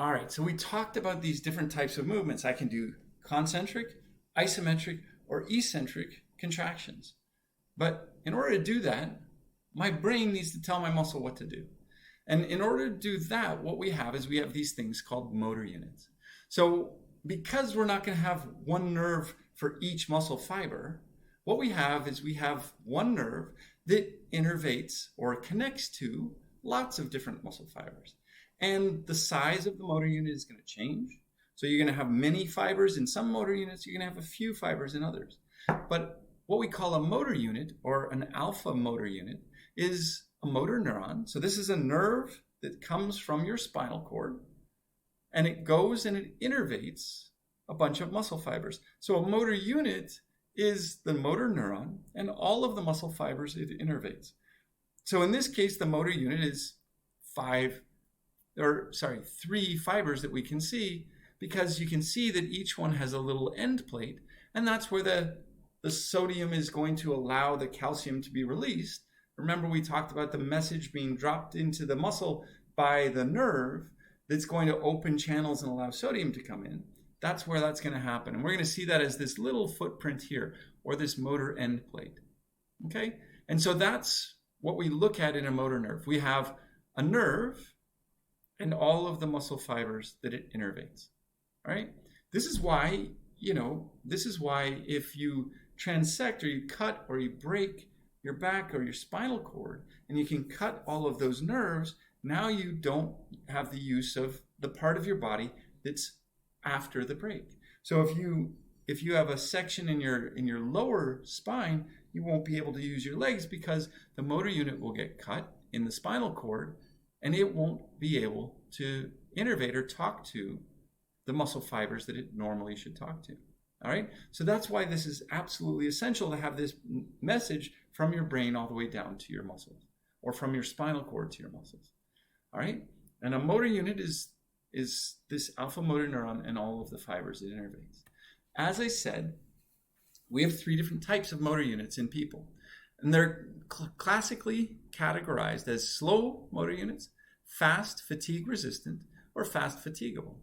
All right, so we talked about these different types of movements. I can do concentric, isometric, or eccentric contractions. But in order to do that, my brain needs to tell my muscle what to do. And in order to do that, what we have is we have these things called motor units. So because we're not going to have one nerve for each muscle fiber, what we have is we have one nerve that innervates or connects to lots of different muscle fibers. And the size of the motor unit is going to change. So you're going to have many fibers in some motor units, you're going to have a few fibers in others. But what we call a motor unit, or an alpha motor unit, is a motor neuron. So this is a nerve that comes from your spinal cord, and it goes and it innervates a bunch of muscle fibers. So a motor unit is the motor neuron and all of the muscle fibers it innervates. So in this case, the motor unit is three fibers that we can see, because you can see that each one has a little end plate, and that's where the sodium is going to allow the calcium to be released. Remember, we talked about the message being dropped into the muscle by the nerve that's going to open channels and allow sodium to come in. That's where that's going to happen. And we're going to see that as this little footprint here, or this motor end plate. Okay? And so that's what we look at in a motor nerve. We have a nerve and all of the muscle fibers that it innervates. All right? This is why if you transect or you cut or you break your back or your spinal cord, and you can cut all of those nerves, now you don't have the use of the part of your body that's after the break. So if you have a section in your lower spine, you won't be able to use your legs because the motor unit will get cut in the spinal cord, and it won't be able to innervate or talk to the muscle fibers that it normally should talk to. All right? So that's why this is absolutely essential to have this message from your brain all the way down to your muscles, or from your spinal cord to your muscles. All right? And a motor unit is this alpha motor neuron and all of the fibers it innervates. As I said, we have three different types of motor units in people. And they're classically categorized as slow motor units, fast fatigue resistant, or fast fatigable.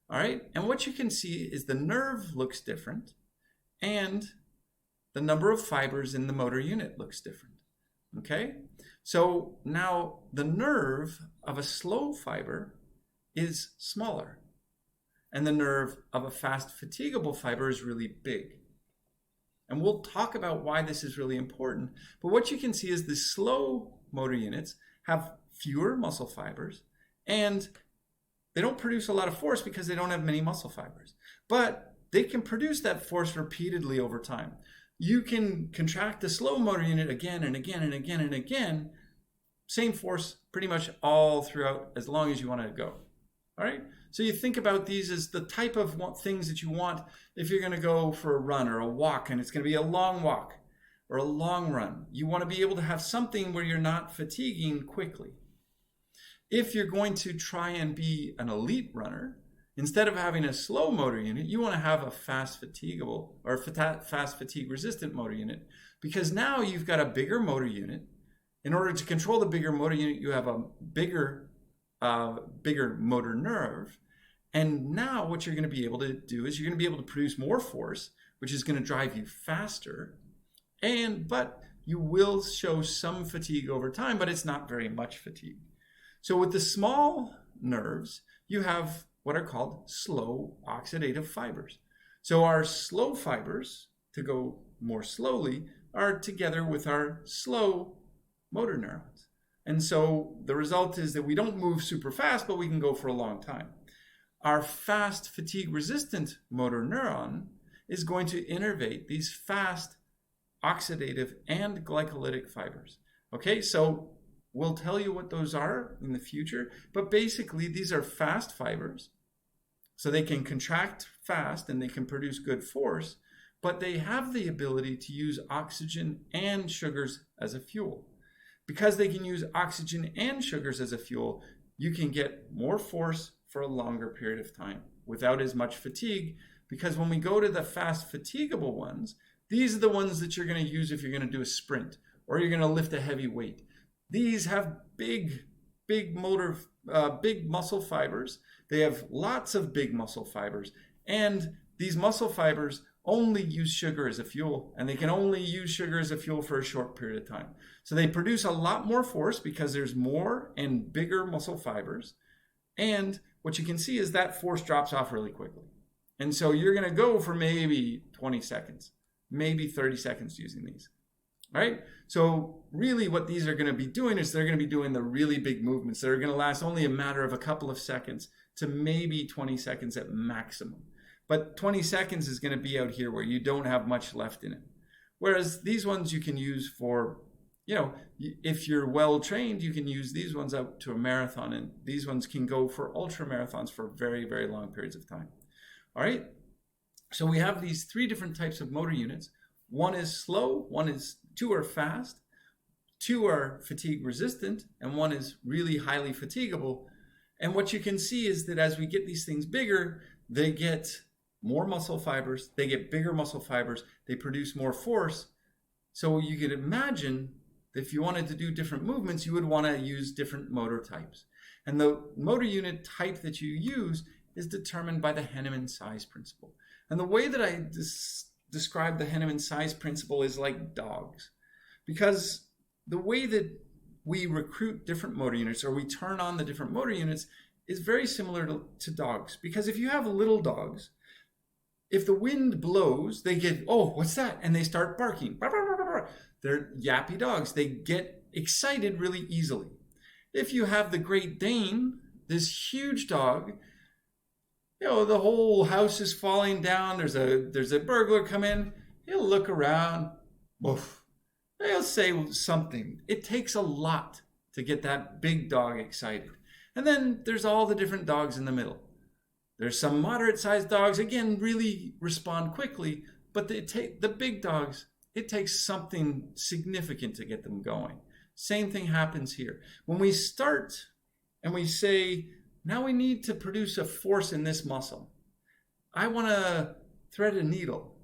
All right? And what you can see is the nerve looks different, and the number of fibers in the motor unit looks different. Okay? So now the nerve of a slow fiber is smaller, and the nerve of a fast fatigable fiber is really big. And we'll talk about why this is really important. But what you can see is the slow motor units have fewer muscle fibers, and they don't produce a lot of force because they don't have many muscle fibers. But they can produce that force repeatedly over time. You can contract the slow motor unit again and again and again and again, same force pretty much all throughout, as long as you want to go. All right? So you think about these as the type of things that you want if you're going to go for a run or a walk, and it's going to be a long walk or a long run. You want to be able to have something where you're not fatiguing quickly. If you're going to try and be an elite runner, instead of having a slow motor unit, you want to have a fast fatigable or fast fatigue resistant motor unit, because now you've got a bigger motor unit. In order to control the bigger motor unit, you have a bigger motor nerve. And now what you're going to be able to do is you're going to be able to produce more force, which is going to drive you faster. But you will show some fatigue over time, but it's not very much fatigue. So with the small nerves, you have what are called slow oxidative fibers. So our slow fibers, to go more slowly, are together with our slow motor neurons. And so the result is that we don't move super fast, but we can go for a long time. Our fast fatigue resistant motor neuron is going to innervate these fast oxidative and glycolytic fibers. Okay, so we'll tell you what those are in the future, but basically these are fast fibers. So they can contract fast and they can produce good force, but they have the ability to use oxygen and sugars as a fuel. Because they can use oxygen and sugars as a fuel, you can get more force for a longer period of time without as much fatigue, because when we go to the fast fatigable ones, these are the ones that you're going to use if you're going to do a sprint or you're going to lift a heavy weight. These have big big big muscle fibers. They have lots of big muscle fibers, and these muscle fibers only use sugar as a fuel, and they can only use sugar as a fuel for a short period of time. So they produce a lot more force because there's more and bigger muscle fibers. And what you can see is that force drops off really quickly. And so you're going to go for maybe 20 seconds, maybe 30 seconds using these. All right? So really what these are going to be doing is they're going to be doing the really big movements that are going to last only a matter of a couple of seconds to maybe 20 seconds at maximum. But 20 seconds is going to be out here where you don't have much left in it. Whereas these ones you can use for, if you're well trained, you can use these ones out to a marathon, and these ones can go for ultra marathons for very, very long periods of time. All right. So we have these three different types of motor units. One is slow, two are fast, two are fatigue resistant, and one is really highly fatigable. And what you can see is that as we get these things bigger, they get more muscle fibers, they get bigger muscle fibers, they produce more force. So you could imagine that if you wanted to do different movements, you would want to use different motor types. And the motor unit type that you use is determined by the Henneman size principle. And the way that I describe the Henneman size principle is like dogs. Because the way that we recruit different motor units, or we turn on the different motor units, is very similar to dogs. Because if you have little dogs, if the wind blows, they get, oh, what's that? And they start barking. They're yappy dogs. They get excited really easily. If you have the Great Dane, this huge dog, the whole house is falling down. There's a burglar come in. He'll look around. Woof. He'll say something. It takes a lot to get that big dog excited. And then there's all the different dogs in the middle. There's some moderate-sized dogs, again, really respond quickly, but the big dogs, it takes something significant to get them going. Same thing happens here. When we start and we say, now we need to produce a force in this muscle. I want to thread a needle.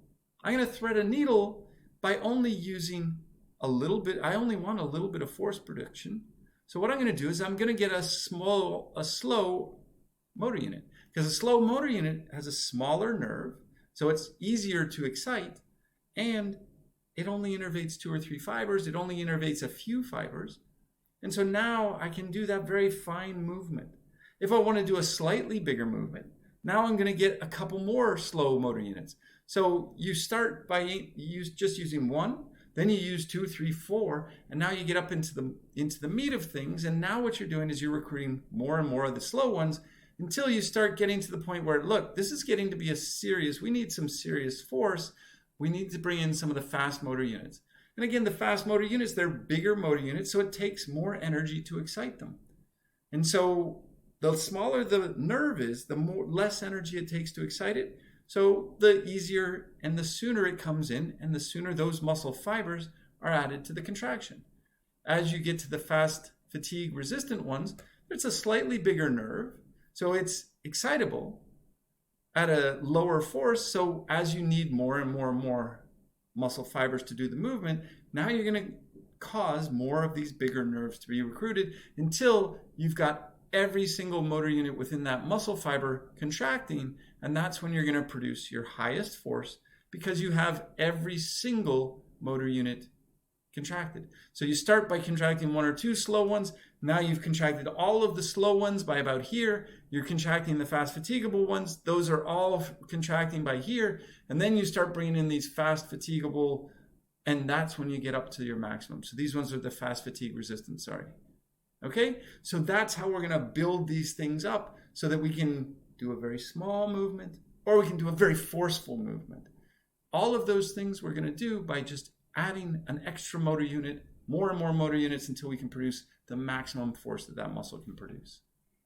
I'm going to thread a needle by only using a little bit. I only want a little bit of force production. So what I'm going to do is I'm going to get a slow motor unit. Because a slow motor unit has a smaller nerve, so it's easier to excite, and it only innervates 2 or 3 fibers. It only innervates a few fibers. And so now I can do that very fine movement. If I want to do a slightly bigger movement, now I'm going to get a couple more slow motor units. So you start by just using 1, then you use 2, 3, 4, and now you get up into the meat of things. And now what you're doing is you're recruiting more and more of the slow ones until you start getting to the point where, look, this is getting to be we need some serious force. We need to bring in some of the fast motor units. And again, the fast motor units, they're bigger motor units, so it takes more energy to excite them. And so the smaller the nerve is, the less energy it takes to excite it. So the easier and the sooner it comes in, and the sooner those muscle fibers are added to the contraction. As you get to the fast fatigue resistant ones, it's a slightly bigger nerve. So it's excitable at a lower force. So as you need more and more and more muscle fibers to do the movement, now you're going to cause more of these bigger nerves to be recruited until you've got every single motor unit within that muscle fiber contracting. And that's when you're going to produce your highest force, because you have every single motor unit contracted. So you start by contracting 1 or 2 slow ones. Now you've contracted all of the slow ones by about here. You're contracting the fast fatigable ones. Those are all contracting by here. And then you start bringing in these fast fatigable, and that's when you get up to your maximum. So these ones are the fast fatigue resistant, Okay? So that's how we're going to build these things up so that we can do a very small movement, or we can do a very forceful movement. All of those things we're going to do by just adding an extra motor unit, more and more motor units, until we can produce the maximum force that muscle can produce.